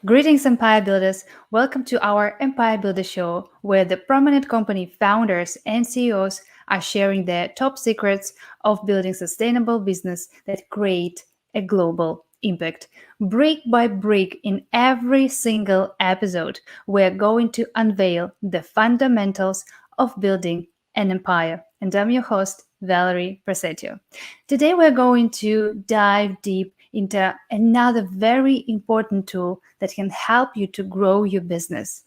Greetings, Empire Builders. Welcome to our Empire Builder Show, where the prominent company founders and CEOs are sharing their top secrets of building sustainable business that create a global impact. Brick by brick, in every single episode, we're going to unveil the fundamentals of building an empire. And I'm your host, Valeri Prasetyo. Today, we're going to dive deep into another very important tool that can help you to grow your business.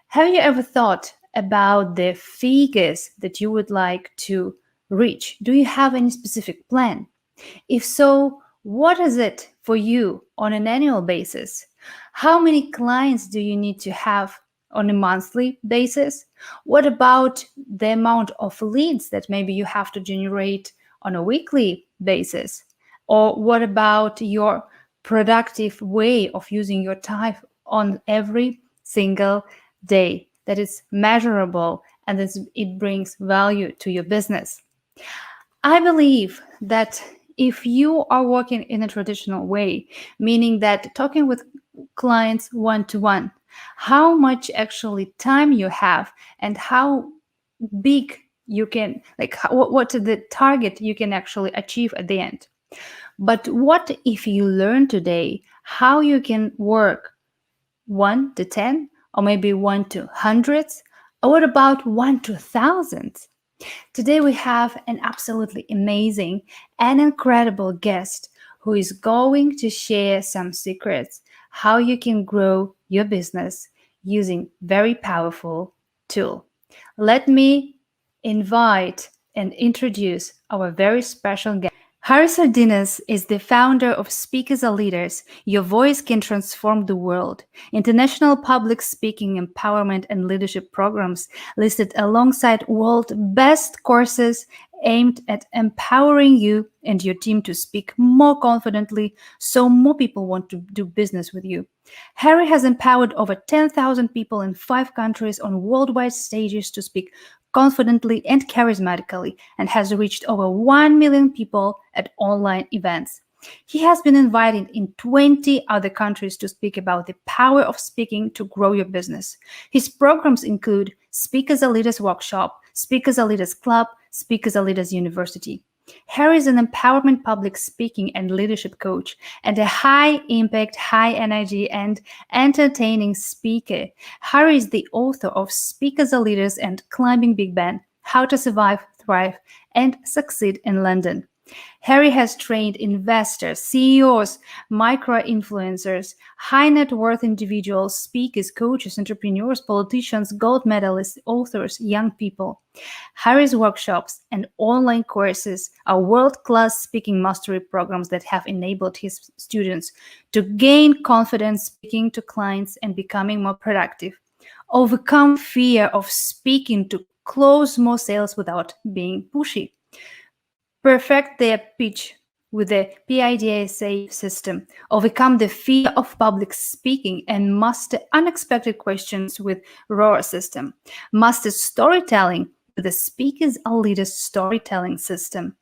Have you ever thought about the figures that you would like to reach? Do you have any specific plan? If so, what is it for you on an annual basis? How many clients do you need to have on a monthly basis? What about the amount of leads that maybe you have to generate on a weekly basis? Or what about your productive way of using your time on every single day that is measurable and that it brings value to your business? I believe that if you are working in a traditional way, meaning that talking with clients one-to-one, how much actually time you have and how big you can, like what's the target you can actually achieve at the end. But what if you learn today how you can work 1 to 10 or maybe 1 to hundreds? Or what about 1 to thousands? Today we have an absolutely amazing and incredible guest who is going to share some secrets how you can grow your business using very powerful tool. Let me invite and introduce our very special guest. Harry Sardinas is the founder of Speakers Are Leaders. Your voice can transform the world. International public speaking, empowerment, and leadership programs listed alongside world best courses aimed at empowering you and your team to speak more confidently so more people want to do business with you. Harry has empowered over 10,000 people in 5 countries on worldwide stages to speak confidently and charismatically, and has reached over 1 million people at online events. He has been invited in 20 other countries to speak about the power of speaking to grow your business. His programs include Speakers Are Leaders Workshop, Speakers Are Leaders Club, Speakers Are Leaders University. Harry is an empowerment public speaking and leadership coach and a high-impact, high-energy, and entertaining speaker. Harry is the author of Speakers Are Leaders and Climbing Big Ben, How to Survive, Thrive, and Succeed in London. Harry has trained investors, CEOs, micro-influencers, high-net-worth individuals, speakers, coaches, entrepreneurs, politicians, gold medalists, authors, young people. Harry's workshops and online courses are world-class speaking mastery programs that have enabled his students to gain confidence speaking to clients and becoming more productive, overcome fear of speaking to close more sales without being pushy, perfect their pitch with the PIDSA system, overcome the fear of public speaking, and master unexpected questions with ROAR system, master storytelling with the Speakers Are Leaders storytelling system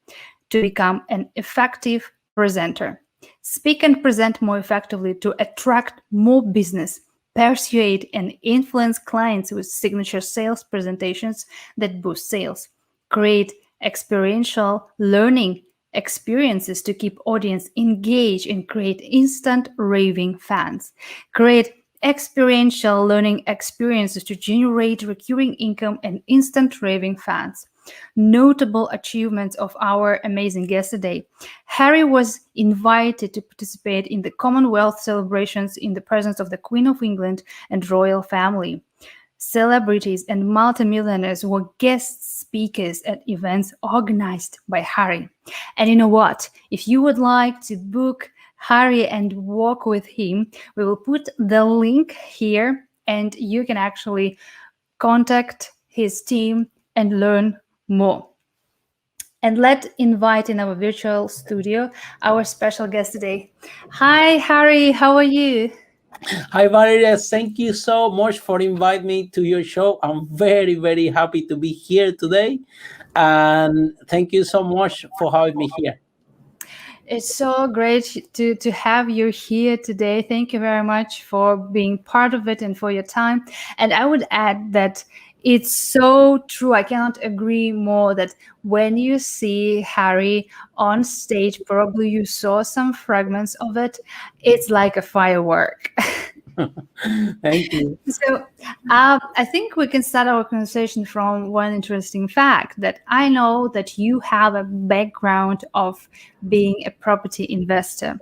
to become an effective presenter. Speak and present more effectively to attract more business, persuade and influence clients with signature sales presentations that boost sales, create experiential learning experiences to keep audience engaged and create instant raving fans, create experiential learning experiences to generate recurring income and instant raving fans. Notable achievements of our amazing guest today. Harry was invited to participate in the Commonwealth celebrations in the presence of the Queen of England and royal family. Celebrities and multimillionaires were guest speakers at events organized by Harry. And you know what? If you would like to book Harry and work with him, we will put the link here and you can actually contact his team and learn more. And let's invite in our virtual studio our special guest today. Hi, Harry. How are you? Hi, Valeria. Thank you so much for inviting me to your show. I'm very, very happy to be here today. And thank you so much for having me here. It's so great to have you here today. Thank you very much for being part of it and for your time. And I would add that it's so true. I cannot agree more that when you see Harry on stage, probably you saw some fragments of it. It's like a firework. Thank you. So, I think we can start our conversation from one interesting fact that I know that you have a background of being a property investor.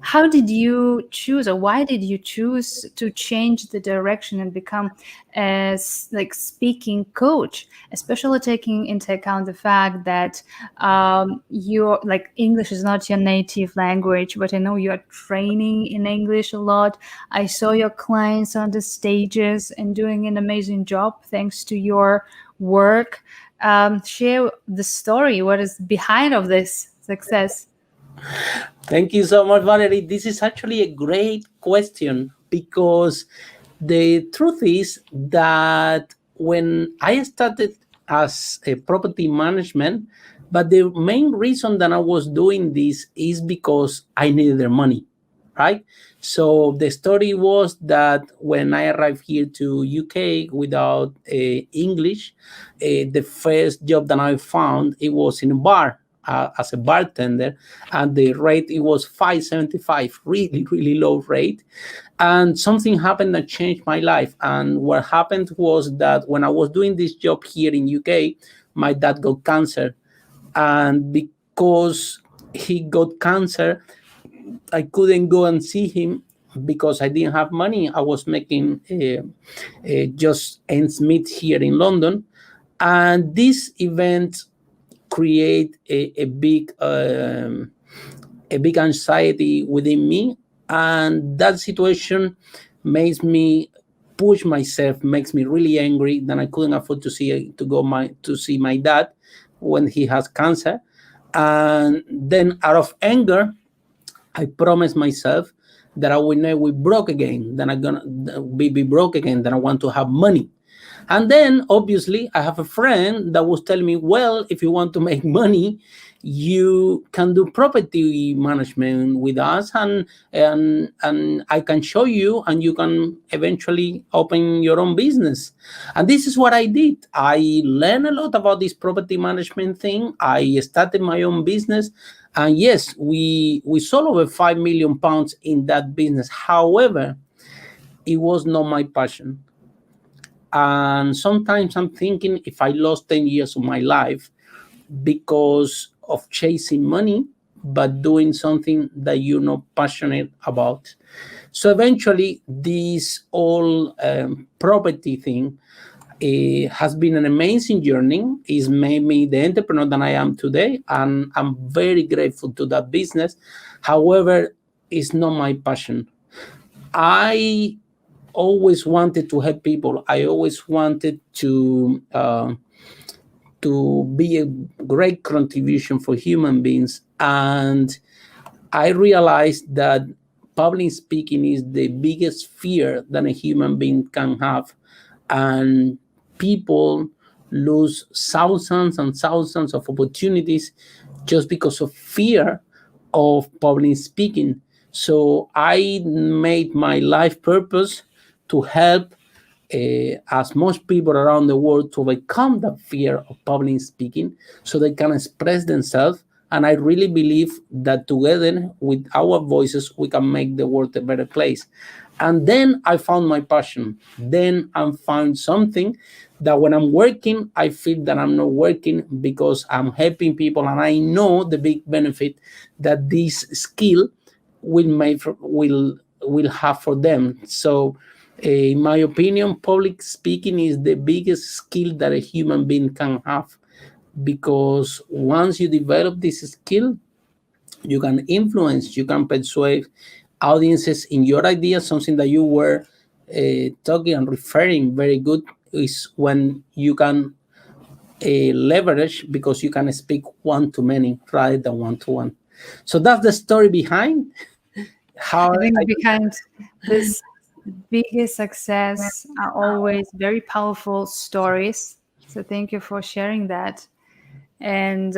How did you choose, or why did you choose to change the direction and become a like speaking coach, especially taking into account the fact that your like English is not your native language, but I know you are training in English a lot. I saw your clients on the stages and doing an amazing job thanks to your work. Share the story. What is behind of this success? Thank you so much, Valerie. This is actually a great question because the truth is that when I started as a property management, but the main reason that I was doing this is because I needed the money, right? So the story was that when I arrived here to UK without English, the first job that I found it was in a bar as a bartender, and the rate it was 575, really really low rate. And something happened that changed my life. And what happened was that when I was doing this job here in UK, my dad got cancer, and because he got cancer, I couldn't go and see him because I didn't have money. I was making just ends meet here in London, and this event create a big anxiety within me, and that situation makes me push myself, makes me really angry. Then I couldn't afford to see my dad when he has cancer, and then out of anger I promised myself that I will never be broke again. Then I'm gonna be broke again. Then I want to have money. And then obviously I have a friend that was telling me, well, if you want to make money, you can do property management with us, and I can show you, and you can eventually open your own business. And this is what I did. I learned a lot about this property management thing. I started my own business, and yes, we sold over £5 million in that business. However, it was not my passion. And sometimes I'm thinking if I lost 10 years of my life because of chasing money, but doing something that you're not passionate about. So eventually, this all property thing has been an amazing journey. It's made me the entrepreneur that I am today, and I'm very grateful to that business. However, it's not my passion. I always wanted to help people. I always wanted to be a great contribution for human beings, and I realized that public speaking is the biggest fear that a human being can have, and people lose thousands and thousands of opportunities just because of fear of public speaking. So I made my life purpose to help as much people around the world to overcome the fear of public speaking so they can express themselves. And I really believe that together with our voices, we can make the world a better place. And then I found my passion. Then I found something that when I'm working, I feel that I'm not working because I'm helping people, and I know the big benefit that this skill will have for them. So, in my opinion, public speaking is the biggest skill that a human being can have, because once you develop this skill, you can influence, you can persuade audiences in your idea. Something that you were talking and referring very good is when you can leverage, because you can speak one to many rather than one to one. So that's the story behind how I think I. behind this biggest success are always very powerful stories. So thank you for sharing that. And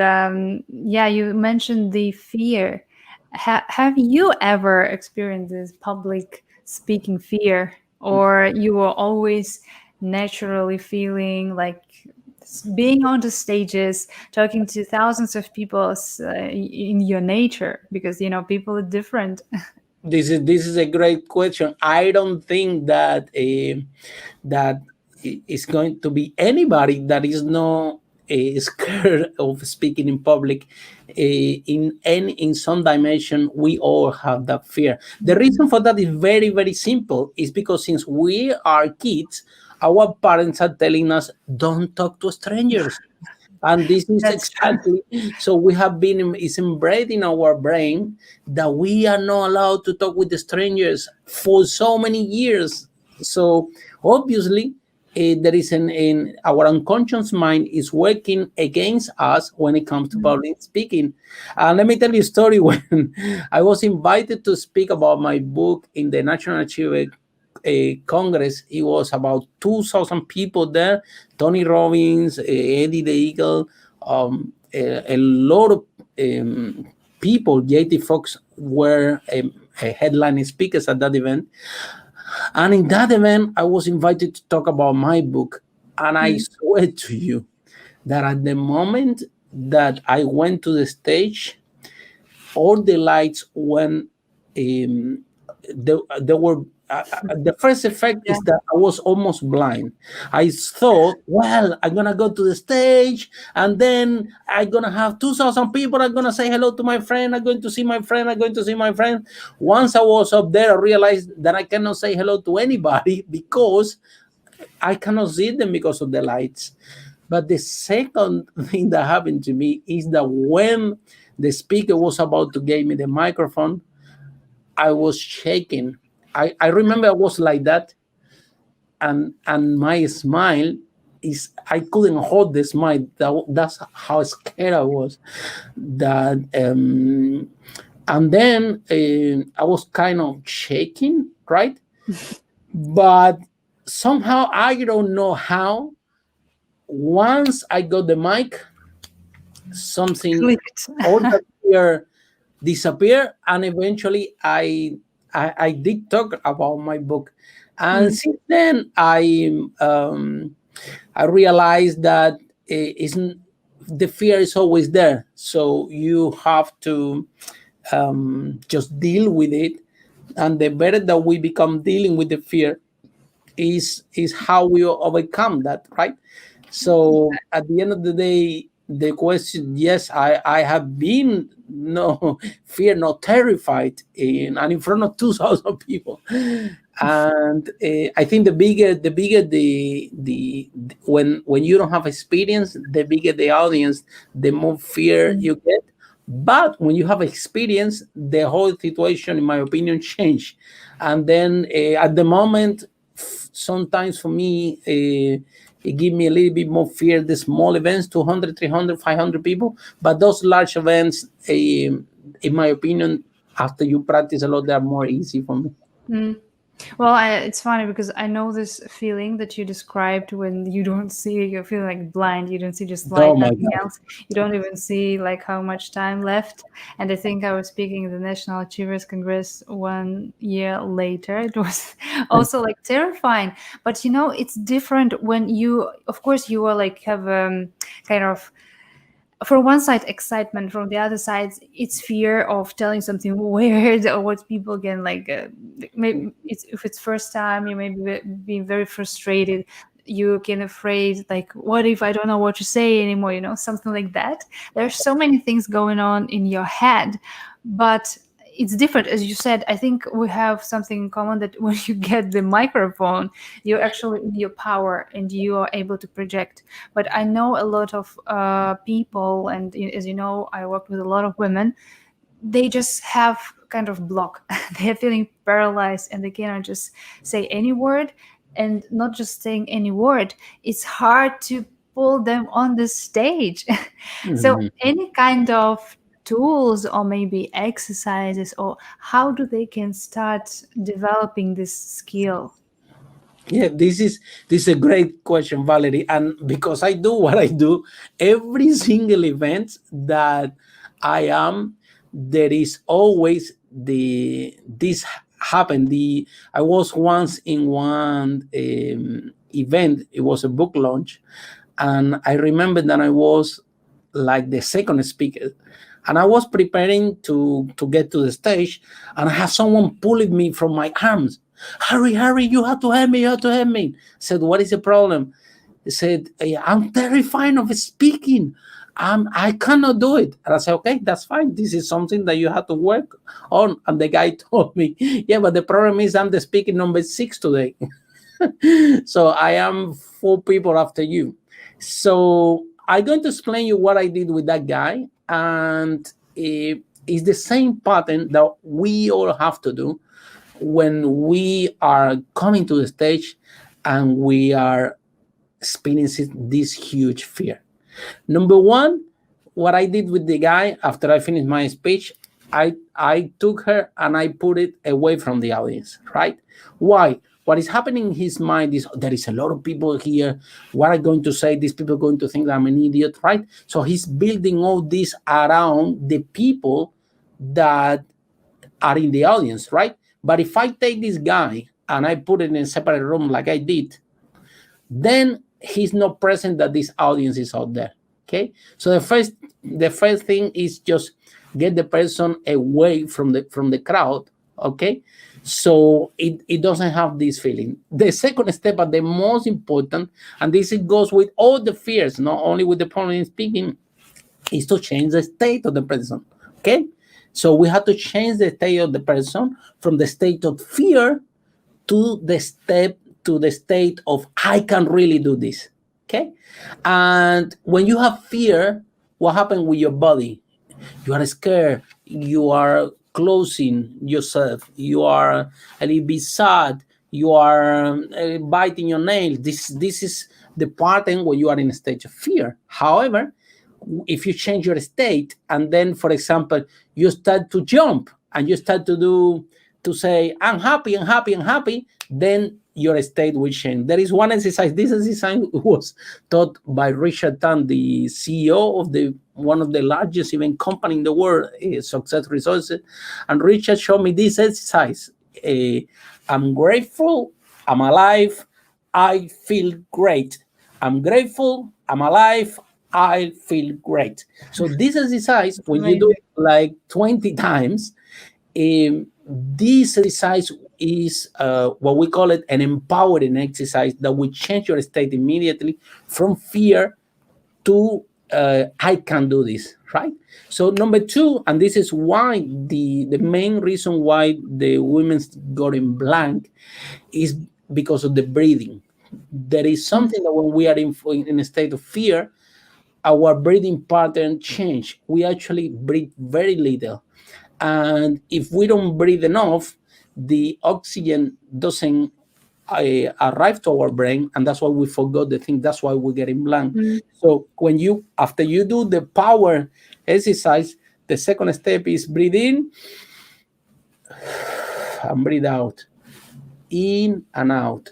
yeah, you mentioned the fear. Have you ever experienced this public speaking fear, or you were always naturally feeling like being on the stages, talking to thousands of people in your nature? Because people are different. This is a great question. I don't think that that is going to be anybody that is not scared of speaking in public. In some dimension, we all have that fear. The reason for that is very very simple. Is because since we are kids, our parents are telling us don't talk to strangers, and this is That's true. exactly, so we have been, it's inbred in our brain that we are not allowed to talk with the strangers for so many years. So obviously, there is in our unconscious mind is working against us when it comes to public speaking. And let me tell you a story. When I was invited to speak about my book in the National Achievement Congress, it was about 2,000 people there. Tony Robbins, Eddie the Eagle, a lot of people. JT Fox were headline speakers at that event. And in that event, I was invited to talk about my book. And I Mm. swear to you that at the moment that I went to the stage, all the lights went. There were the first effect Yeah. is that I was almost blind. I thought, well, I'm gonna go to the stage, and then I'm gonna have 2,000 people. I'm gonna say hello to my friend. I'm going to see my friend. I'm going to see my friend. Once I was up there, I realized that I cannot say hello to anybody because I cannot see them because of the lights. But the second thing that happened to me is that when the speaker was about to give me the microphone, I was shaking. I remember I was like that, and my smile is, I couldn't hold the smile. That's how scared I was. That and then I was kind of shaking, right? But somehow I don't know how. Once I got the mic, something, Clicked. all that fear disappear, and eventually I did talk about my book. And Mm. since then I realized that it isn't, the fear is always there, so you have to just deal with it. And the better that we become dealing with the fear is how we overcome that, right? So at the end of the day, the question, yes, I have been no fear, not terrified and in front of 2,000 people. And I think the bigger when you don't have experience, the bigger the audience, the more fear Mm. you get. But when you have experience, the whole situation, in my opinion, change. And then at the moment, sometimes for me, it give me a little bit more fear, the small events, 200, 300, 500 people. But those large events, in my opinion, after you practice a lot, they are more easy for me. Mm. Well, it's funny because I know this feeling that you described when you don't see, you feel like blind, you don't see just light, Oh my nothing God. else. You don't even see like how much time left. And I think I was speaking at the National Achievers Congress 1 year later. It was also like terrifying. But it's different when you, of course, you are like have kind of from one side excitement, from the other side it's fear of telling something weird or what people can like maybe if it's first time you may be very frustrated, you can afraid like what if I don't know what to say anymore, something like that. There's so many things going on in your head, but it's different. As you said, I think we have something in common, that when you get the microphone, you're actually in your power and you are able to project. But I know a lot of people, and as you know, I work with a lot of women. They just have kind of block. They're feeling paralyzed and they cannot just say any word. And not just saying any word, it's hard to pull them on the stage. So Mhm. any kind of tools or maybe exercises, or how do they can start developing this skill? Yeah, this is a great question, Valerie. And because I do what I do, every single event that I am, there is always this happened. I was once in one event. It was a book launch, and I remember that I was like the second speaker, and I was preparing to get to the stage, and I had someone pulling me from my arms. Hurry, hurry! You have to help me! You have to help me! I said, what is the problem? He said, I'm terrified of speaking. I cannot do it. And I said, okay, that's fine. This is something that you have to work on. And the guy told me, yeah, but the problem is I'm the speaking number 6 today. So I am 4 people after you. So I'm going to explain you what I did with that guy. And it's the same pattern that we all have to do when we are coming to the stage and we are experiencing this huge fear. Number one, what I did with the guy after I finished my speech, I took her and I put it away from the audience, right? Why? What is happening in his mind is there is a lot of people here. What am I going to say? These people are going to think that I'm an idiot, right? So he's building all this around the people that are in the audience, right? But if I take this guy and I put it in a separate room like I did, then he's not present that this audience is out there. Okay, so the first thing is just get the person away from the crowd. Okay, so it doesn't have this feeling. The second step, and the most important, and this it goes with all the fears, not only with the problem in speaking, is to change the state of the person. Okay, so we have to change the state of the person from the state of fear to the state of I can really do this. Okay, and when you have fear, what happens with your body? You are scared. You are closing yourself. You are a little bit sad. You are biting your nails. This is the part when you are in a state of fear. However, if you change your state and then, for example, you start to jump and you start to say, I'm happy, I'm happy, I'm happy, then your state will change. There is one exercise. This exercise was taught by Richard Tan, the CEO of one of the largest event company in the world, Success Resources. And Richard showed me this exercise. I'm grateful, I'm alive, I feel great. I'm grateful, I'm alive, I feel great. So this exercise, when you do it like 20 times, this exercise is what we call it an empowering exercise that will change your state immediately from fear to I can do this, right? So number 2, and this is why the main reason why the women's got in blank is because of the breathing. There is something that when we are in a state of fear, our breathing pattern change. We actually breathe very little. And if we don't breathe enough, the oxygen doesn't arrive to our brain, and that's why we forgot the thing. That's why we get in blank. So after you do the power exercise, the second step is breathe in and breathe out, in and out,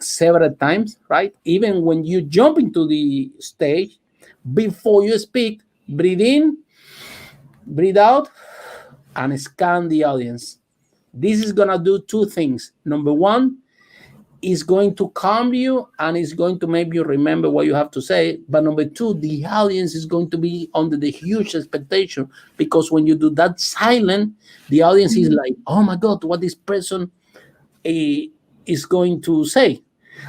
several times, right? Even when you jump into the stage, before you speak, breathe in, breathe out, and scan the audience. This is going to do 2 things. Number 1, is going to calm you and it's going to make you remember what you have to say. But number 2, the audience is going to be under the huge expectation, because when you do that silent, the audience is like, oh my God, what this person is going to say.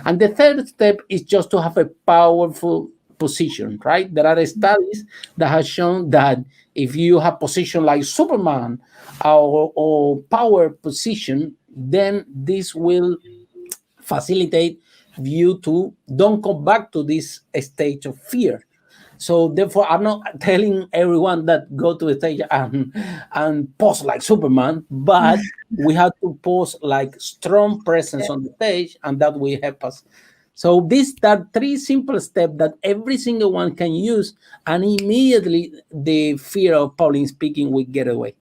And the third step is just to have a powerful position, right? There are studies that have shown that if you have position like Superman or power position, then this will facilitate you to don't come back to this stage of fear. So therefore, I'm not telling everyone that go to the stage and pose like Superman, but we have to pose like strong presence on the stage, and that will help us. So these are 3 simple steps that every single one can use, and immediately the fear of public speaking will get away.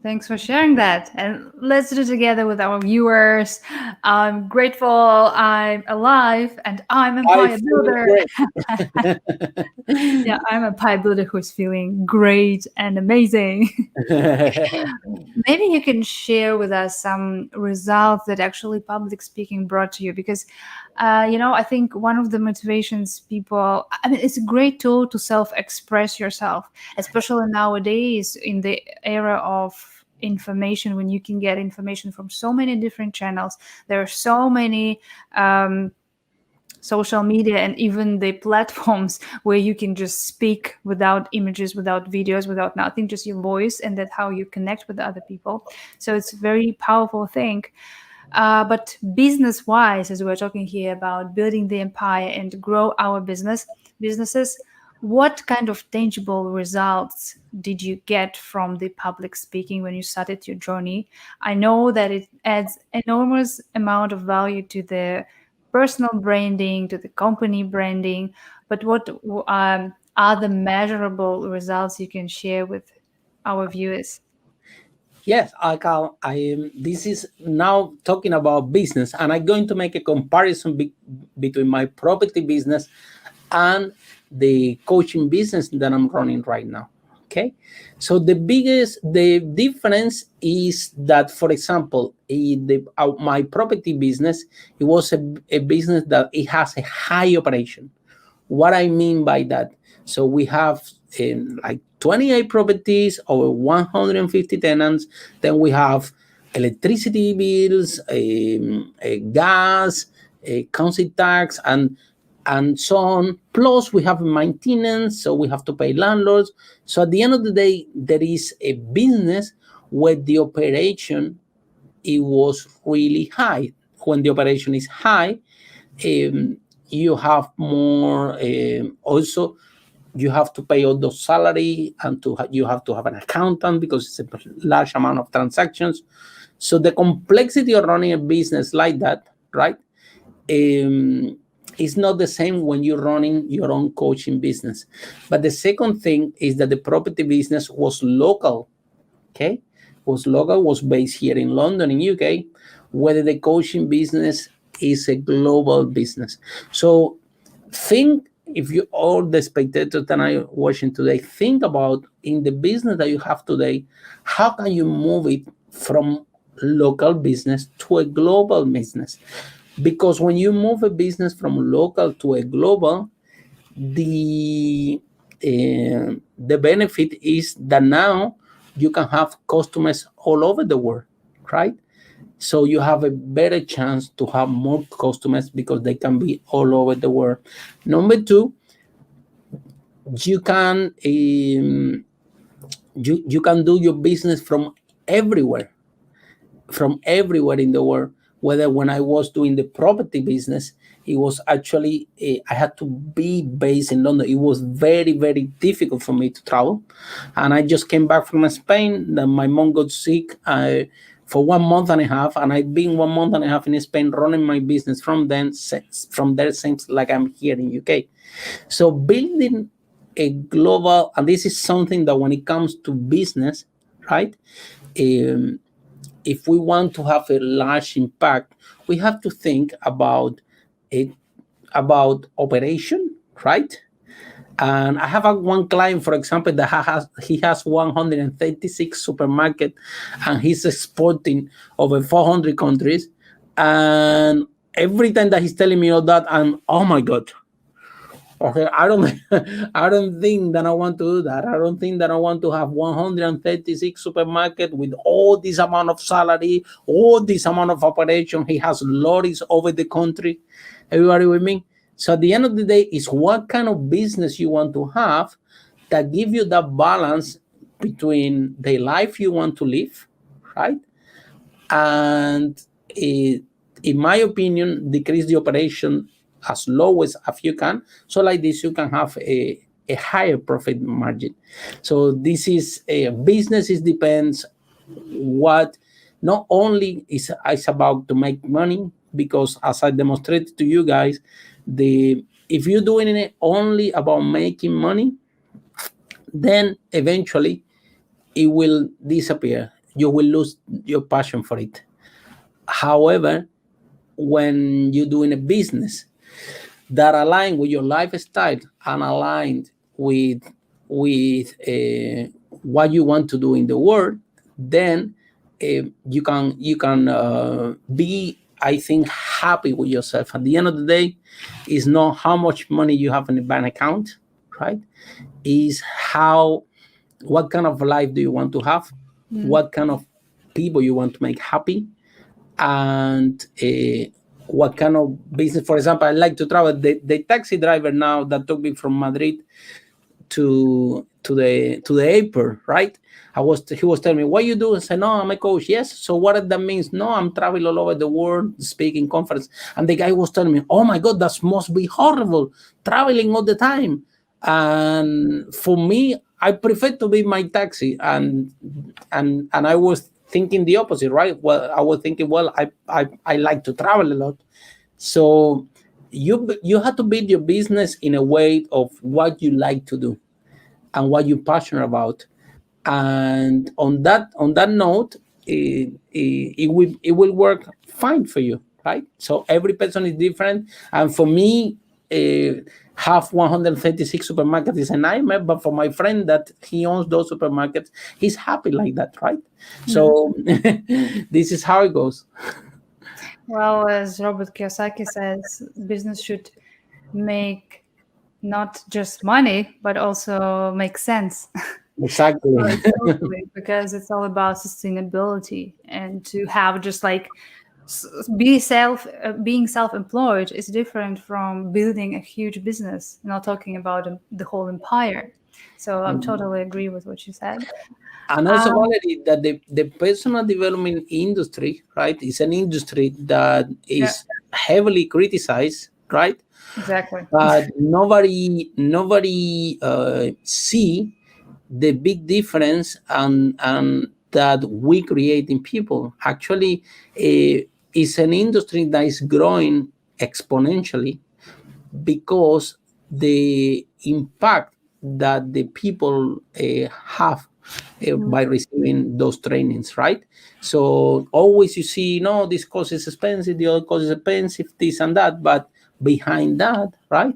Thanks for sharing that. And let's do it together with our viewers. I'm grateful I'm alive and I'm I Empire feel Builder. great. Yeah, I'm a pie builder who's feeling great and amazing. Maybe you can share with us some results that actually public speaking brought to you because, I think one of the motivations people, I mean, it's a great tool to self express yourself, especially nowadays in the era of information when you can get information from so many different channels. There are so many. Social media and even the platforms where you can just speak without images, without videos, without nothing, just your voice, and that's how you connect with other people. So it's a very powerful thing. But business wise, as we're talking here about building the empire and grow our businesses, what kind of tangible results did you get from the public speaking when you started your journey? I know that it adds enormous amount of value to the personal branding, to the company branding, but what are the measurable results you can share with our viewers? Yes, I am. This is now talking about business, and I'm going to make a comparison between my property business and the coaching business that I'm running right now. Okay, so the difference is that, for example, my property business, it was a business that it has a high operation. What I mean by that, so we have like 28 properties, over 150 tenants. Then we have electricity bills, gas, council tax, and so on. Plus, we have maintenance, so we have to pay landlords. So at the end of the day, there is a business where the operation it was really high. When the operation is high, um, you have more. Also, you have to pay all those salary, and you have to have an accountant because it's a large amount of transactions. So the complexity of running a business like that, right? It's not the same when you're running your own coaching business. But the second thing is that the property business was local. Okay, was based here in London, in UK, whether the coaching business is a global business. So think, if you all the spectators that are watching today, think about in the business that you have today, how can you move it from local business to a global business? Because when you move a business from local to a global, the the benefit is that now you can have customers all over the world, right? So you have a better chance to have more customers because they can be all over the world. Number two, you can you can do your business from everywhere in the world. Whether when I was doing the property business, it was actually I had to be based in London. It was very very difficult for me to travel, and I just came back from Spain. Then my mom got sick for 1 month and a half, and I've been 1 month and a half in Spain running my business from then. From there, seems like I'm here in UK. So building a global, and this is something that when it comes to business, right? Um, if we want to have a large impact, we have to think about it, about operation, right? And I have one client, for example, that he has 136 supermarket, and he's exporting over 400 countries. And every time that he's telling me all that, I'm, oh my god, okay, I don't, I don't think that I want to do that. I don't think that I want to have 136 supermarket with all this amount of salary, all this amount of operation. He has lorries over the country. Everybody with me? So at the end of the day, it's what kind of business you want to have that give you that balance between the life you want to live, right? And in my opinion, decrease the operation as low as you can. So like this, you can have a higher profit margin. So this is a business. It depends what not only is it's about to make money, because as I demonstrated to you guys, the if you're doing it only about making money, then eventually it will disappear. you will lose your passion for it. However, when you're doing a business that align with your lifestyle and aligned with what you want to do in the world, then you can be, I think, happy with yourself. At the end of the day, it's not how much money you have in the bank account, right? Is how what kind of life do you want to have, what kind of people you want to make happy, and what kind of business. For example, I like to travel. The taxi driver now that took me from Madrid to the airport, right? He was telling me, what you do? I said, no, I'm a coach. Yes. So what that means? No, I'm traveling all over the world, speaking conference. And the guy was telling me, oh my God, that must be horrible, traveling all the time. And for me, I prefer to be my taxi. And I was thinking the opposite, right? Well, I was thinking, well, I like to travel a lot. So you have to build your business in a way of what you like to do and what you're passionate about. And on that note, it will work fine for you, right? So every person is different. And for me, have 136 supermarkets is a nightmare, but for my friend that he owns those supermarkets, he's happy like that, right? So this is how it goes. Well, as Robert Kiyosaki says, business should make not just money, but also make sense. Exactly. Totally, because it's all about sustainability, and to have just like being self-employed is different from building a huge business. Not talking about the whole empire. So I'm totally agree with what you said. And also, Valerie, that the personal development industry, right, is an industry that Yeah, is heavily criticized, right? exactly. But nobody see the big difference and that we create in people. Actually, it's an industry that is growing exponentially because the impact that the people have by receiving those trainings, right? So always you see, no, this course is expensive, the other course is expensive, this and that, but behind that, right?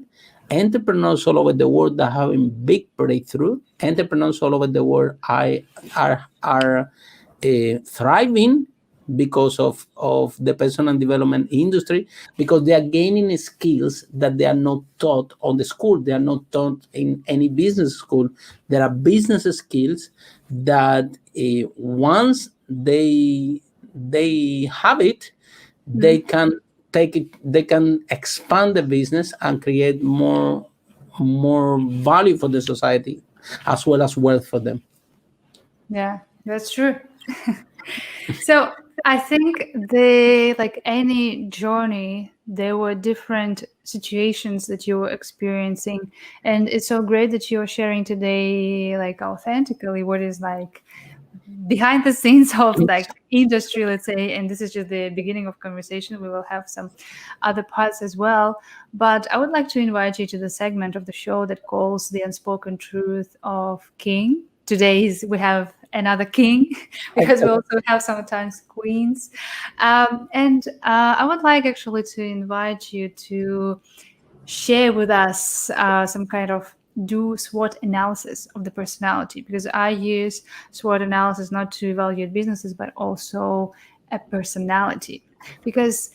Entrepreneurs all over the world that are having big breakthrough, entrepreneurs all over the world are thriving because of the personal development industry, because they are gaining skills that they are not taught on the school, they are not taught in any business school. There are business skills that once they have it, they can take it, they can expand the business and create more value for the society as well as wealth for them. Yeah, that's true. So I think they, like any journey, there were different situations that you were experiencing, and it's so great that you're sharing today, like authentically, what is like behind the scenes of like industry, let's say. And this is just the beginning of conversation. We will have some other parts as well. But I would like to invite you to the segment of the show that calls the unspoken truth of king. We have another king because we also have sometimes queens. And I would like actually to invite you to share with us some kind of do SWOT analysis of the personality, because I use SWOT analysis not to evaluate businesses but also a personality, because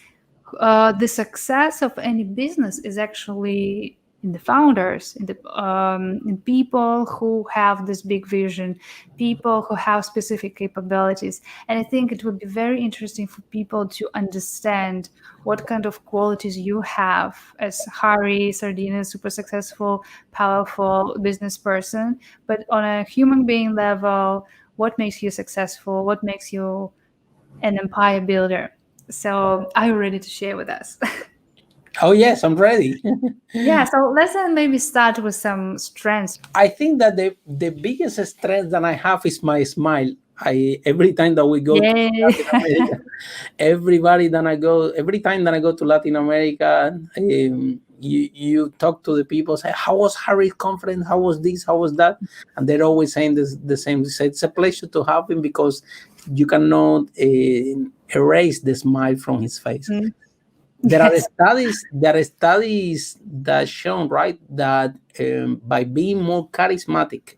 the success of any business is actually in the founders, in people who have this big vision, people who have specific capabilities. And I think it would be very interesting for people to understand what kind of qualities you have as Harry Sardinas, super successful, powerful business person, but on a human being level, what makes you successful, what makes you an empire builder. So are you ready to share with us? Oh yes, I'm ready. Yeah, so let's maybe start with some strengths. I think that the biggest strength that I have is my smile. Every time that we go to Yay. Latin America, every time that I go to Latin America, you talk to the people, say, how was Harry's conference? How was this? How was that? And they're always saying the same. They say, it's a pleasure to have him because you cannot erase the smile from his face. Mm. There are Yes. studies that show, right, that by being more charismatic,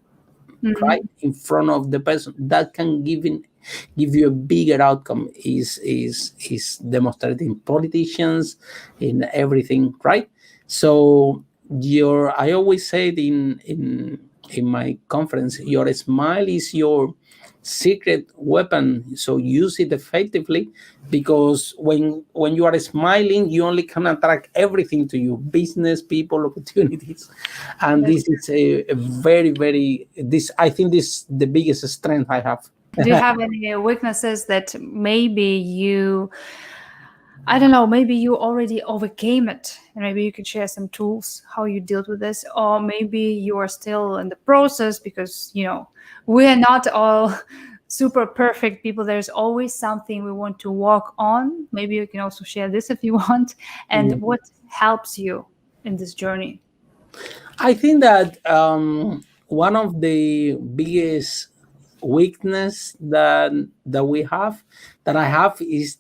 right, Mm. in front of the person, that can give you a bigger outcome. Is demonstrated in politicians, in everything, right? So your I always said in my conference, your smile is your secret weapon, so use it effectively, because when you are smiling, you only can attract everything to you: business, people, opportunities. And Yes. this is a very, this, I think, this the biggest strength I have. Do you have any weaknesses that maybe you, I don't know, maybe you already overcame it, and maybe you could share some tools how you dealt with this, or maybe you are still in the process because, we are not all super perfect people. There's always something we want to work on. Maybe you can also share this if you want, and Mm. what helps you in this journey. I think that one of the biggest weakness that we have, that I have, is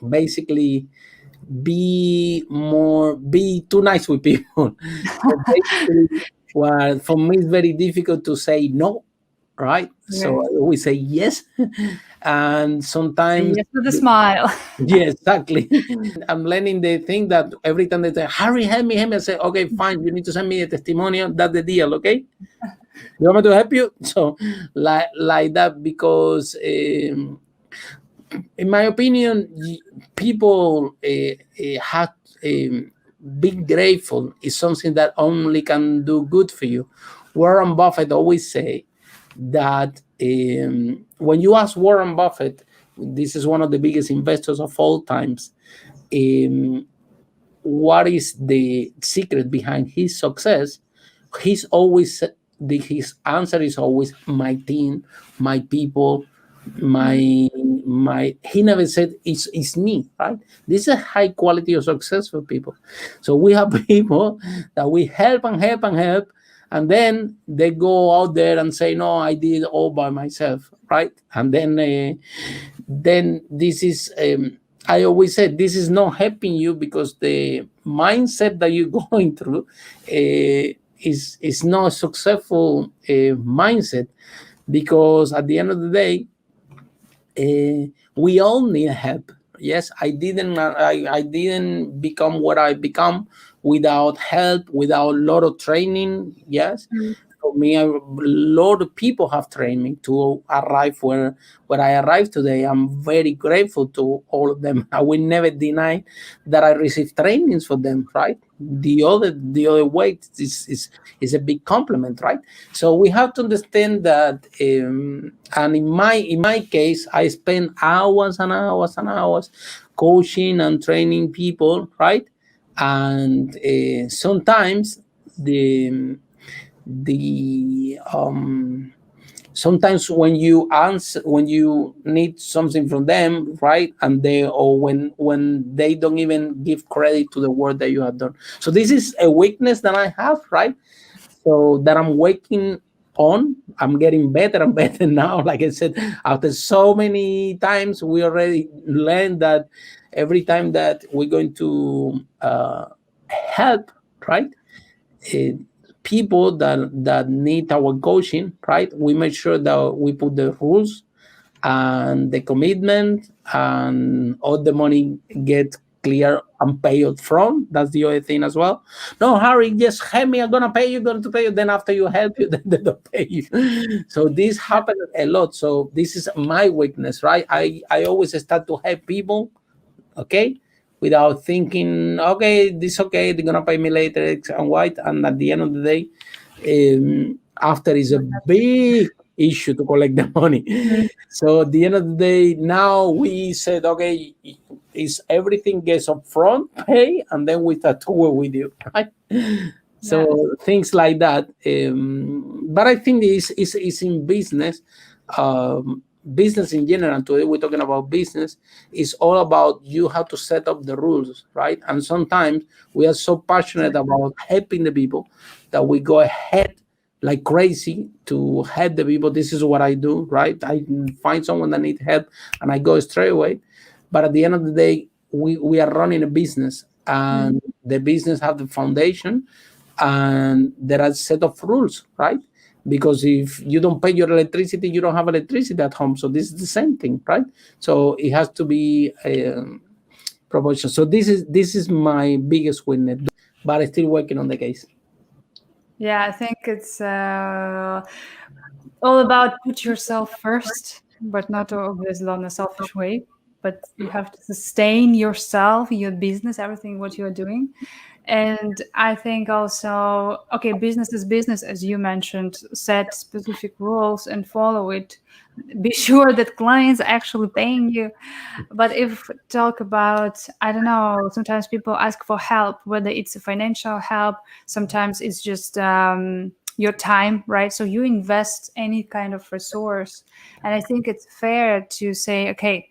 basically be too nice with people. So basically, well, for me, it's very difficult to say no, right? So Okay. I always say yes, and sometimes, Yes, with a smile. yeah, exactly. I'm learning the thing that every time they say, "Harry, help me," I say, "Okay, fine. You need to send me a testimonial. That's the deal, okay? You want me to help you?" So, like that, because in my opinion, people have being grateful is something that only can do good for you. Warren Buffett always say that when you ask Warren Buffett, this is one of the biggest investors of all times, um, what is the secret behind his success? He's always his answer is always my team, my people, Mm. my he never said it's me, right? This is a high quality of successful people. So we have people that we help and help and help, and then they go out there and say, no, I did it all by myself, right? And then this is I always said this is not helping you, because the mindset that you're going through is not a successful mindset, because at the end of the day, we all need help. Yes, I didn't become what I become without help, without a lot of training. Yes, Mm. for me, a lot of people have trained me to arrive where I arrived today. I'm very grateful to all of them. I will never deny that I received trainings for them, right? The other way is a big compliment, right? So we have to understand that, and in my case, I spend hours and hours and hours coaching and training people, right? And sometimes the sometimes when you need something from them, right, and they, or when they don't even give credit to the work that you have done. So this is a weakness that I have, right? So that I'm working on. I'm getting better and better now. Like I said, after so many times, we already learned that every time that we're going to help, right, uh, people that need our coaching, right, we make sure that we put the rules and the commitment, and all the money get clear and pay up front. That's the other thing as well. No, Harry, just help me. I'm gonna pay you. Going to pay you. Then after you help you, then they don't pay you. So this happens a lot. So this is my weakness, right? I always start to help people, okay, without thinking, okay, this okay, they're gonna pay me later, X and Y, and at the end of the day, after is a big issue to collect the money. Mm. So at the end of the day, now we said, okay, is everything gets upfront pay, and then we start to work with you, right? Yes. So things like that. But I think is in business. Business in general, today we're talking about business, is all about you have to set up the rules, right? And sometimes we are so passionate Exactly. about helping the people that we go ahead like crazy to help the people. This is what I do, right? I find someone that need help and I go straight away. But at the end of the day, we are running a business, and the business have the foundation, and there are a set of rules, right? Because if you don't pay your electricity, you don't have electricity at home. So this is the same thing, right? So it has to be proportion. So this is my biggest weakness, but I'm still working on the case. Yeah, I think it's all about put yourself first, but not obviously on a selfish way. But you have to sustain yourself, your business, everything what you're doing. And I think also, okay, business is business, as you mentioned, set specific rules and follow it. Be sure that clients are actually paying you. But if talk about, I don't know, sometimes people ask for help, whether it's a financial help, sometimes it's just your time, right? So you invest any kind of resource. And I think it's fair to say, okay,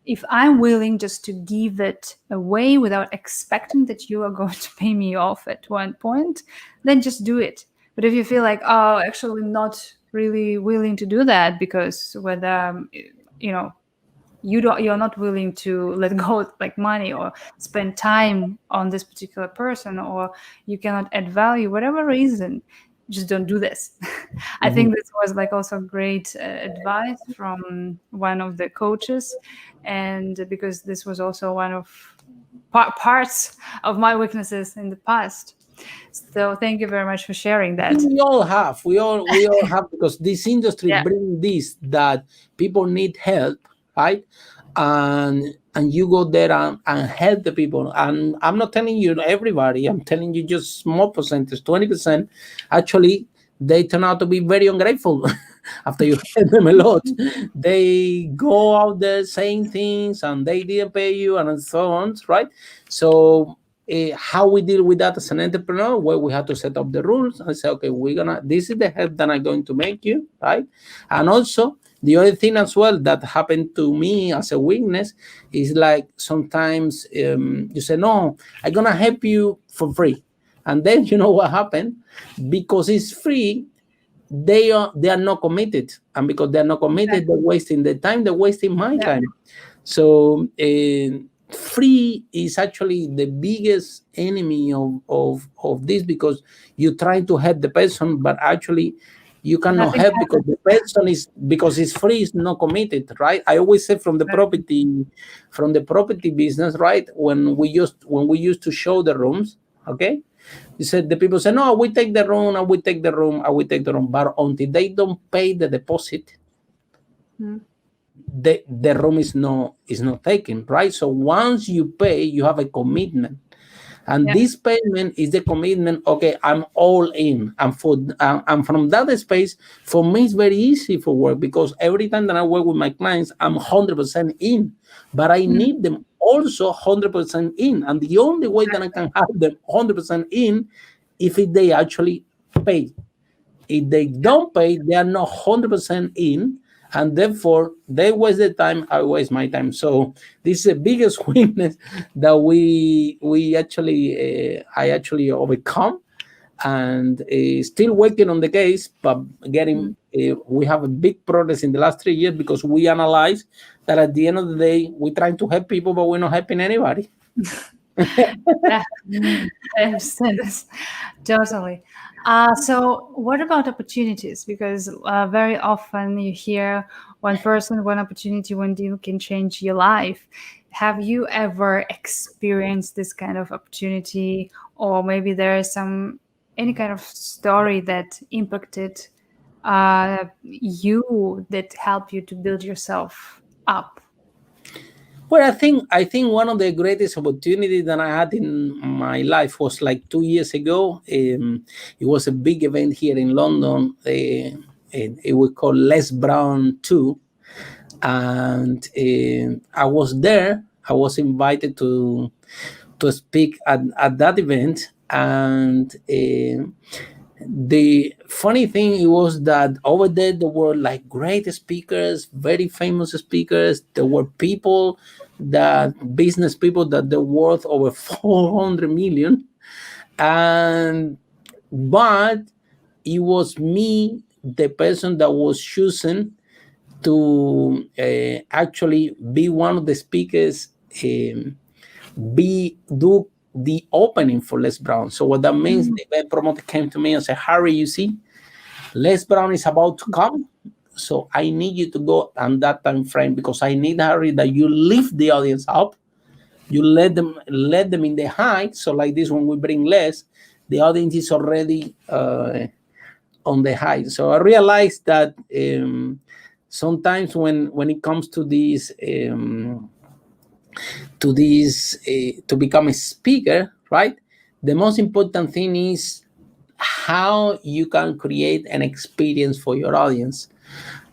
if I'm willing just to give it away without expecting that you are going to pay me off at one point, then just do it. But if you feel like, oh, actually not really willing to do that because whether you know you're not willing to let go like money or spend time on this particular person, or you cannot add value, whatever reason, just don't do this. I Mhm. think this was like also great advice from one of the coaches, and because this was also one of parts of my weaknesses in the past. So thank you very much for sharing I think that. we all have, because this industry Yeah. bring this, that people need help, right? And you go there and help the people. And I'm not telling you everybody, I'm telling you just small percentage, 20%. Actually, they turn out to be very ungrateful after you help them a lot. They go out there saying things and they didn't pay you and so on, right? So how we deal with that as an entrepreneur, where we have to set up the rules and say, okay, this is the help that I'm going to make you, right? And also, the other thing as well that happened to me as a weakness is like sometimes you say, no, I'm gonna help you for free. And then you know what happened? Because it's free, they are not committed. And because they're not committed, they're wasting the time, they're wasting my Yeah. time. So free is actually the biggest enemy of this, because you try to help the person, but actually you cannot Nothing help because happens. the person is, because it's free, is not committed, right? I always say from the property business, right? When we used to show the rooms, okay, you said the people say, no, we take the room and we take the room and we take the room, but until they don't pay the deposit, Mm. the room is not taken, right? So once you pay, you have a commitment, and Yeah. this payment is the commitment. Okay, I'm all in, and from that space, for me, it's very easy for work, because every time that I work with my clients, I'm 100% in, but I Mm. need them also 100% in, and the only way that I can have them 100% in, if they actually pay. If they don't pay, they are not 100% in, and therefore they waste their time. I waste my time. So this is the biggest weakness that we actually I actually overcome, and still working on the case, but getting we have a big progress in the last 3 years, because we analyze that at the end of the day, we're trying to help people, but we're not helping anybody. Yeah, I understand this totally. So, what about opportunities? Because very often you hear one person, one opportunity, one deal can change your life. Have you ever experienced this kind of opportunity, or maybe there is any kind of story that impacted you, that helped you to build yourself up? Well, I think one of the greatest opportunities that I had in my life was like 2 years ago. It was a big event here in London. It was called Les Brown 2, and I was there. I was invited to speak at that event, and the funny thing was that over there were like great speakers, very famous speakers. There were people, that business people, that they're worth over 400 million. And but it was me, the person that was chosen to actually be one of the speakers, be do the opening for Les Brown. So what that means, Mhm. the event promoter came to me and said, Harry, you see, Les Brown is about to come. So I need you to go on that time frame, because I need, Harry, that you lift the audience up. You let them in the high. So like this, when we bring Les, the audience is already on the high. So I realized that sometimes when it comes to this to become a speaker, right? The most important thing is how you can create an experience for your audience.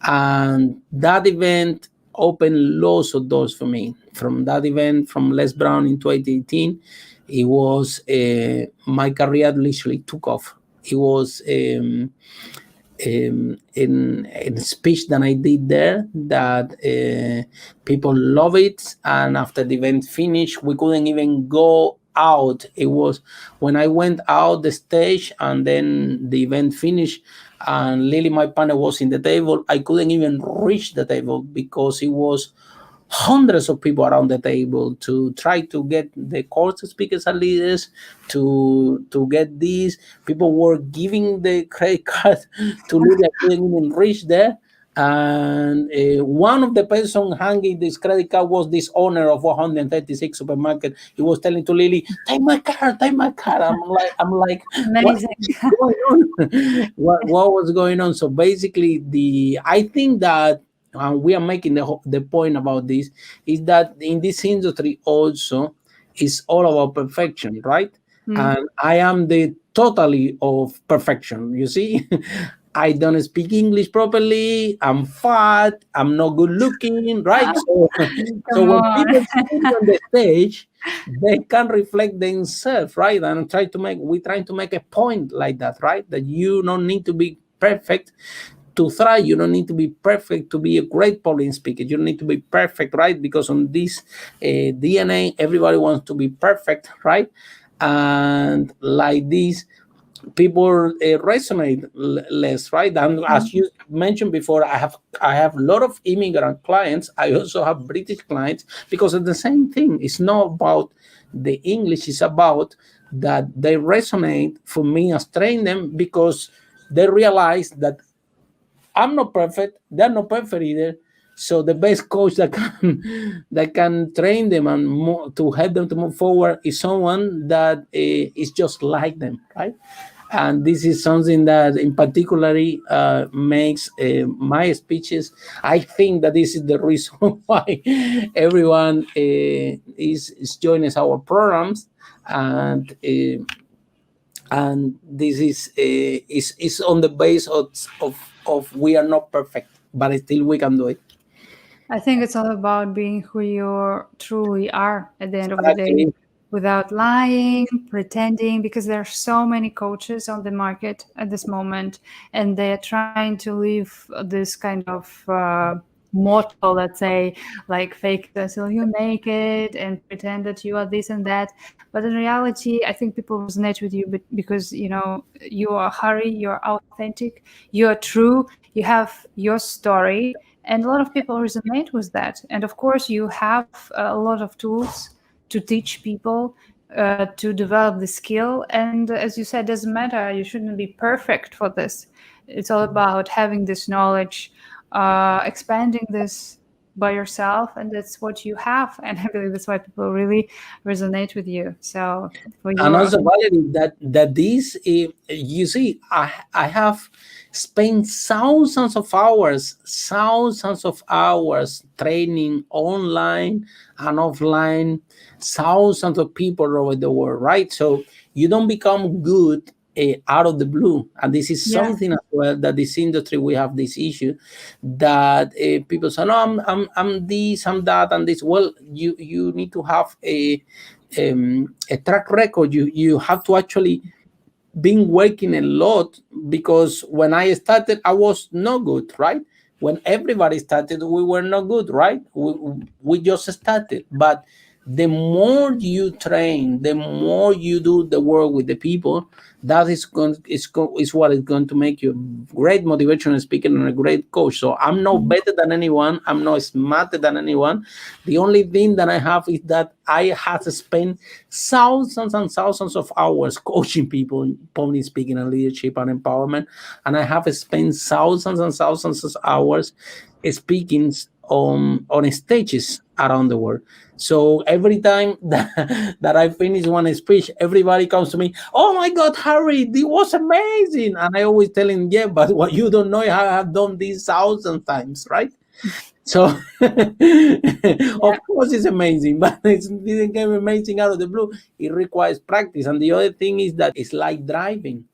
And that event opened lots of doors for me. From that event, from Les Brown in 2018, it was my career literally took off. It was in a speech that I did there that people love it. And after the event finished, we couldn't even go out. It was when I went out the stage and then the event finished and Lily, my partner, was in the table. I couldn't even reach the table because it was hundreds of people around the table to try to get the course speakers and leaders to get these. People were giving the credit card to Lydia, couldn't even reach there. And one of the person hanging this credit card was this owner of 136 supermarket. He was telling to Lily, "Take my card, take my card." I'm like, what Amazing. is going on? What was going on? So basically, I think that we are making the point about this is that in this industry also is all about perfection, right? Mm. And I am the totally of perfection. You see, I don't speak English properly. I'm fat. I'm not good looking, right? So Come when on. people see me on the stage, they can reflect themselves, right? And we trying to make a point like that, right? That you don't need to be perfect to thrive. You don't need to be perfect to be a great public speaker. You don't need to be perfect, right? Because on this DNA, everybody wants to be perfect, right? And like this, people resonate less, right? And Mm. as you mentioned before, I have a lot of immigrant clients. I also have British clients, because it's the same thing. It's not about the English. It's about that they resonate for me as train them, because they realize that I'm not perfect. They're not perfect either. So the best coach that can that can train them and to help them to move forward is someone that is just like them, right? And this is something that, in particularly, makes my speeches. I think that this is the reason why everyone is joining our programs, and this is on the base of we are not perfect, but still we can do it. I think it's all about being who you truly are at the end of the day, Exactly. without lying, pretending, because there are so many coaches on the market at this moment, and they're trying to live this kind of motto, let's say, like fake it until you make it and pretend that you are this and that. But in reality, I think people resonate with you because, you are Harry, you're authentic, you're true, you have your story, and a lot of people resonate with that. And of course you have a lot of tools to teach people to develop the skill. And as you said, doesn't matter, you shouldn't be perfect for this. It's all about having this knowledge, expanding this by yourself, and that's what you have. And I believe that's why people really resonate with you. So for And your also, Valerie, that this you see, I have spent thousands of hours training online and offline, thousands of people over the world, right? So you don't become good out of the blue. And this is yeah. something as well, that this industry, we have this issue that people say, no, I'm this, I'm that, and this. Well, you need to have a track record. You have to actually been working a lot, because when I started, I was no good, right? When everybody started, we were not good, right? We just started, but The more you train, the more you do the work with the people, that is what is going to make you a great motivational speaker and a great coach. So I'm no better than anyone. I'm not smarter than anyone. The only thing that I have is that I have spent thousands and thousands of hours coaching people in public speaking and leadership and empowerment, and I have spent thousands and thousands of hours speaking on stages around the world. So every time that I finish one speech, everybody comes to me, "Oh my God, Harry, this was amazing!" And I always tell him, "Yeah, but what you don't know, I have done this thousand times, right?" So of Yeah. course it's amazing, but it didn't come amazing out of the blue. It requires practice. And the other thing is that it's like driving.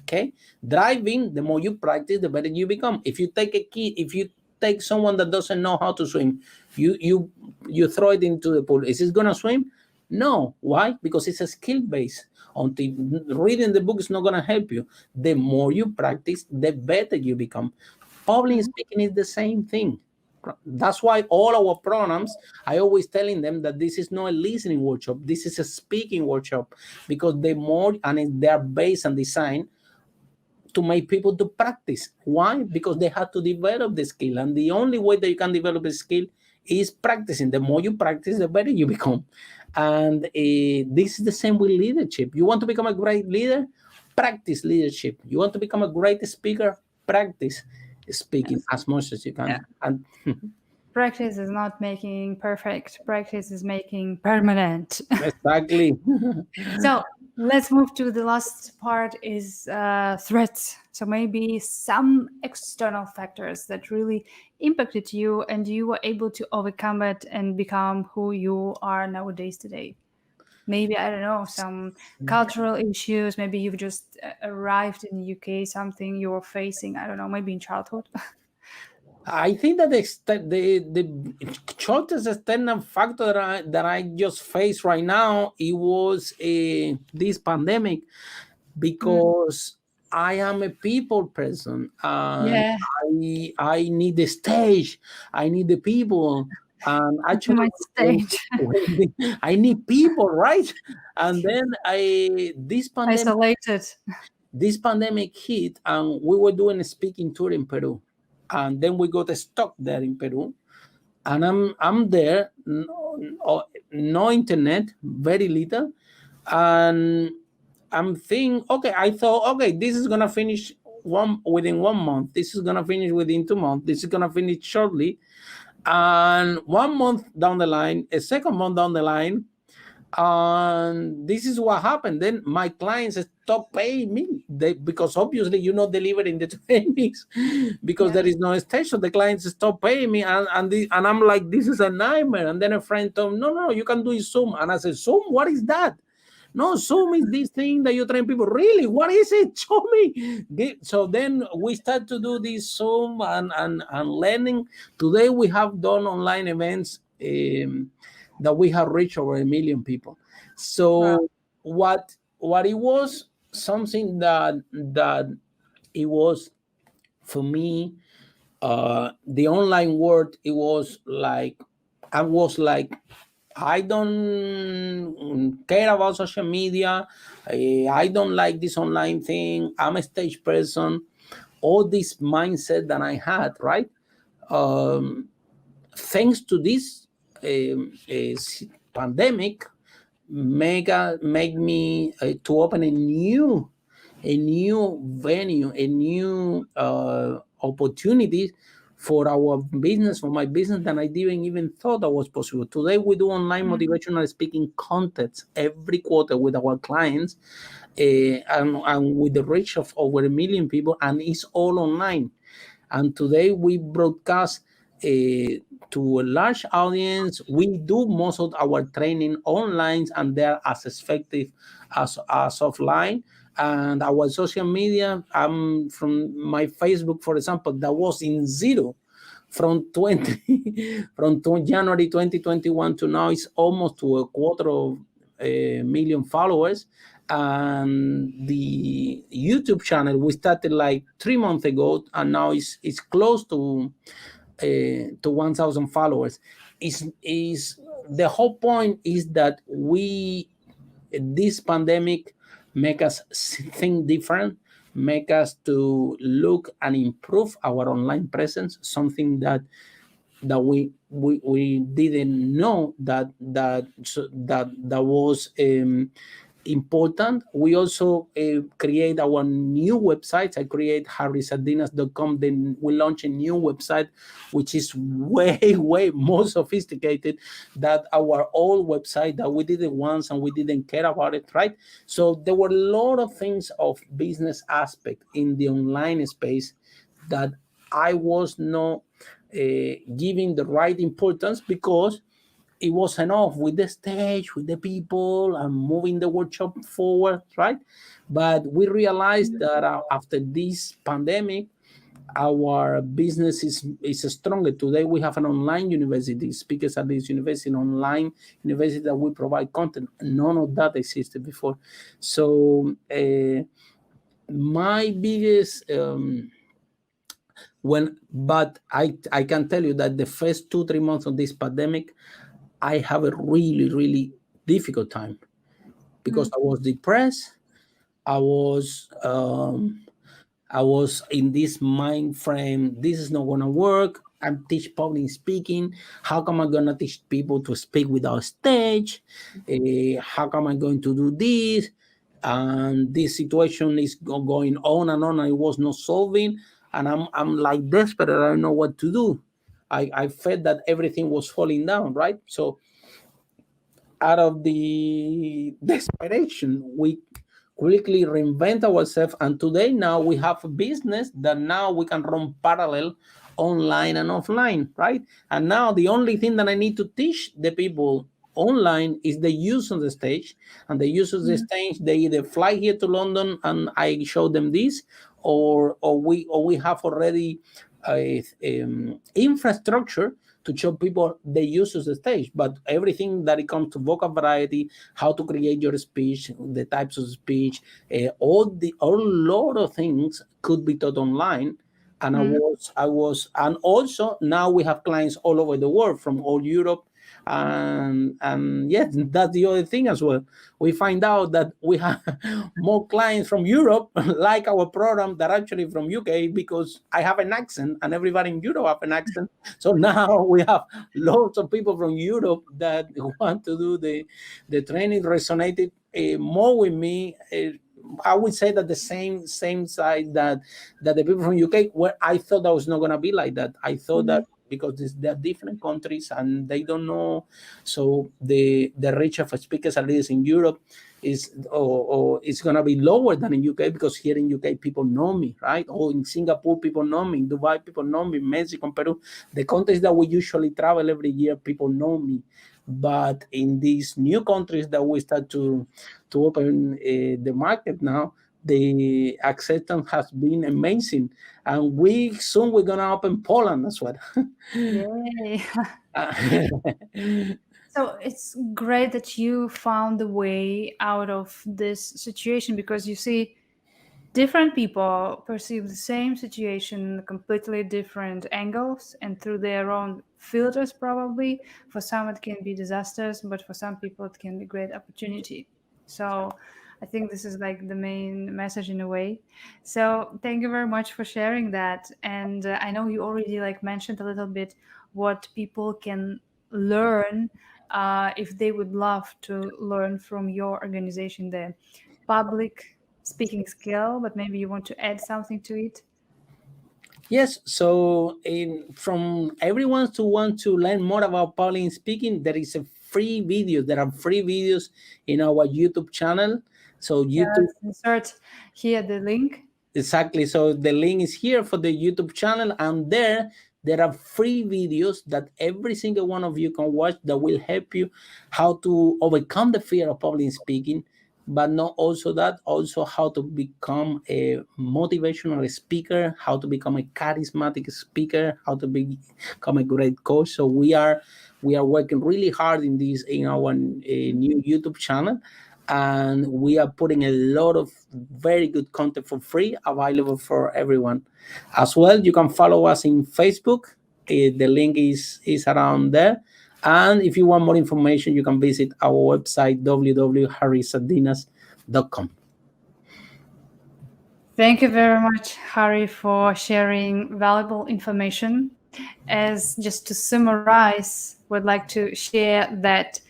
Okay, driving, the more you practice, the better you become. If you take a kid, if you take someone that doesn't know how to swim, you throw it into the pool, is it gonna swim? No. Why? Because it's a skill base. Until reading the book is not gonna help you. The more you practice, the better you become. Public Mhm. speaking is the same thing. That's why all our programs, I always telling them that this is not a listening workshop, this is a speaking workshop, because the more, and they are based and designed to make people to practice. Why? Because they have to develop the skill, and the only way that you can develop a skill is practicing. The more you practice, the better you become. And this is the same with leadership. You want to become a great leader, practice leadership. You want to become a great speaker, practice speaking Yes. as much as you Yeah. can. And Practice is not making perfect. Practice is making permanent. exactly. So let's move to the last part is threats. So maybe some external factors that really impacted you and you were able to overcome it and become who you are nowadays today. Maybe, I don't know, some cultural issues. Maybe you've just arrived in the UK, something you were facing, I don't know, maybe in childhood. I think that the shortest external factor that I just face right now, it was this pandemic, Mm, because I am a people person, and yeah, I need the stage, I need the people, and too actually much stage. I need people, right? And then I Isolated. this pandemic hit, and we were doing a speaking tour in Peru, and then we got stuck there in Peru, and I'm there, no internet, very little, and I'm thinking, okay, I thought, okay, this is gonna finish within 1 month. This is gonna finish within 2 months. This is gonna finish shortly, and 1 month down the line, a second month down the line, and this is what happened. Then my clients stopped paying me, because obviously you're not delivering the trainings because Yeah. there is no stage. So the clients stop paying me, and I'm like, this is a nightmare. And then a friend told me, no, you can do it Zoom. And I said, Zoom, what is that? No, Zoom is this thing that you train people. Really? What is it? Show me. So then we start to do this Zoom and learning. Today we have done online events, that we have reached over 1 million people. Wow. So what it was, something that it was for me, the online world, it was like, I was like, I don't care about social media. I don't like this online thing. I'm a stage person. All this mindset that I had, right? Um, Thanks to this pandemic, make me to open a new venue, a new opportunity for our business, for my business, that I didn't even thought that was possible. Today we do online Mm, motivational speaking contests every quarter with our clients, and with the reach of over 1 million people, and it's all online. And today we broadcast to a large audience. We do most of our training online, and they're as effective as offline. And our social media, from my Facebook, for example, that was in zero from 20 from January 2021 to now, is almost to a quarter of a million followers. And the YouTube channel we started like 3 months ago, and now it's close to 1,000 followers. Is the whole point is that this pandemic make us think different, make us to look and improve our online presence, something that we didn't know that was important. We also create our new websites. I create harrysardinas.com. Then we launch a new website, which is way, way more sophisticated than our old website that we did it once and we didn't care about it, right? So there were a lot of things of business aspect in the online space that I was not giving the right importance, because it was enough with the stage, with the people, and moving the workshop forward, right? But we realized that after this pandemic, our business is stronger. Today, we have an online university, Speakers at this university, an online university that we provide content. None of that existed before. So, my biggest but I can tell you that the first 2-3 months of this pandemic, I have a really, really difficult time, because I was depressed. I was I was in this mind frame. This is not gonna work. I'm teach public speaking. How come I gonna teach people to speak without stage? How come I going to do this? And this situation is going on and on. I was not solving, and I'm like desperate. I don't know what to do. I felt that everything was falling down. Right, so out of the desperation, we quickly reinvent ourselves. And today, now we have a business that now we can run parallel online and offline, right? And now the only thing that I need to teach the people online is the use of the stage. And the use of the stage, they either fly here to London and I show them this, or we have already a infrastructure to show people the use of the stage. But everything that it comes to vocal variety, how to create your speech, the types of speech, all lot of things could be taught online. And and also now we have clients all over the world, from all Europe. And yes, that's the other thing as well. We find out that we have more clients from Europe like our program that actually from UK, because I have an accent and everybody in Europe have an accent. So now we have lots of people from Europe that want to do the training. Resonated more with me. I would say that the same side that the people from UK, where I thought that was not gonna be like that. I thought that because they're different countries and they don't know, so the reach of speakers at least in Europe is or it's gonna be lower than in UK, because here in UK people know me, right? Or in Singapore people know me, in Dubai people know me, Mexico, Peru, the countries that we usually travel every year, people know me. But in these new countries that we start to open the market now, the acceptance has been amazing, and we're gonna open Poland as well. Yay. So it's great that you found a way out of this situation, because you see, different people perceive the same situation completely different angles and through their own filters, probably. For some it can be disasters, but for some people it can be great opportunity. So I think this is like the main message in a way. So thank you very much for sharing that. And I know you already like mentioned a little bit what people can learn if they would love to learn from your organization, the public speaking skill, but maybe you want to add something to it. Yes, so from everyone who want to learn more about public speaking, there is a free video. There are free videos in our YouTube channel. So YouTube, Just insert here the link. exactly. So the link is here for the YouTube channel, and there are free videos that every single one of you can watch that will help you how to overcome the fear of public speaking, but not also that, also how to become a motivational speaker, how to become a charismatic speaker, how to become a great coach. So we are working really hard in our new YouTube channel, and we are putting a lot of very good content for free available for everyone. As well, you can follow us in Facebook. The link is around there. And if you want more information, you can visit our website www.harrysardinas.com. Thank you very much, Harry, for sharing valuable information. As just to summarize, would like to share that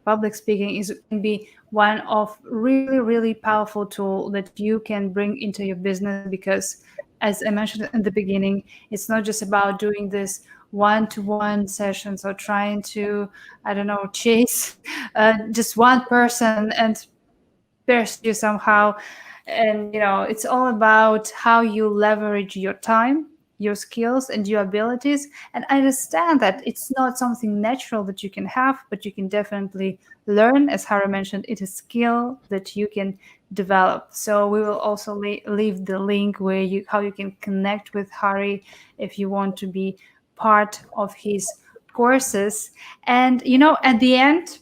public speaking is can be one of really powerful tool that you can bring into your business, because as I mentioned in the beginning, it's not just about doing this one-to-one sessions or trying to, I don't know, chase just one person and pursue somehow. And it's all about how you leverage your time, your skills, and your abilities. And I understand that it's not something natural that you can have, but you can definitely learn. As Harry mentioned, it is a skill that you can develop. So we will also leave the link where how you can connect with Harry if you want to be part of his courses. And at the end,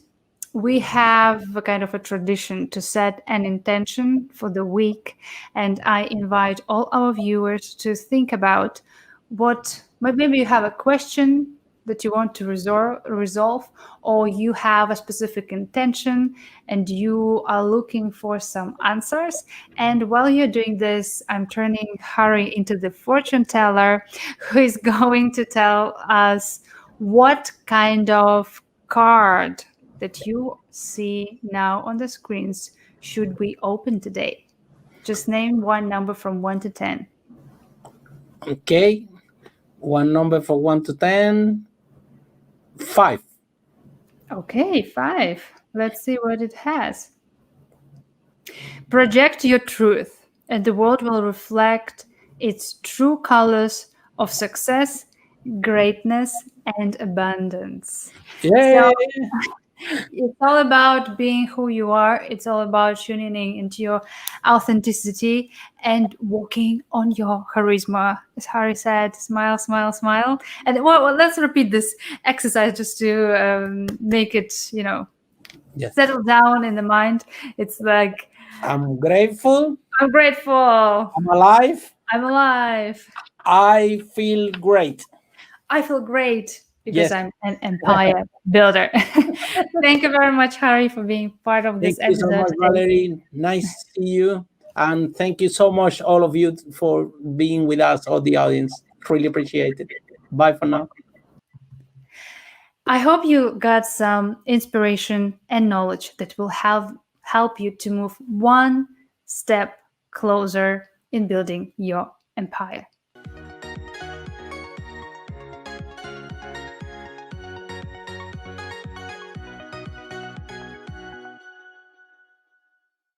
we have a kind of a tradition to set an intention for the week, and I invite all our viewers to think about what maybe you have a question that you want to resolve, or you have a specific intention and you are looking for some answers. And while you're doing this, I'm turning Harry into the fortune teller who is going to tell us what kind of card that you see now on the screens should we open today? Just name one number from 1 to 10. Okay, one number for 1 to 10. 5. Okay, 5. Let's see what it has. Project your truth, and the world will reflect its true colors of success, greatness, and abundance. So Yay! it's all about being who you are. It's all about tuning in into your authenticity and working on your charisma. As Harry said, smile, smile, smile. And let's repeat this exercise just to make it, Yes. settle down in the mind. It's like, I'm grateful. I'm grateful. I'm alive. I'm alive. I feel great. I feel great because Yes. I'm an empire builder. Thank you very much, Harry, for being part of Thank this you so episode much, today. Valerie. Nice to see you. And thank you so much, all of you, for being with us, all the audience. Really appreciate it. Bye for now. I hope you got some inspiration and knowledge that will help you to move one step closer in building your empire.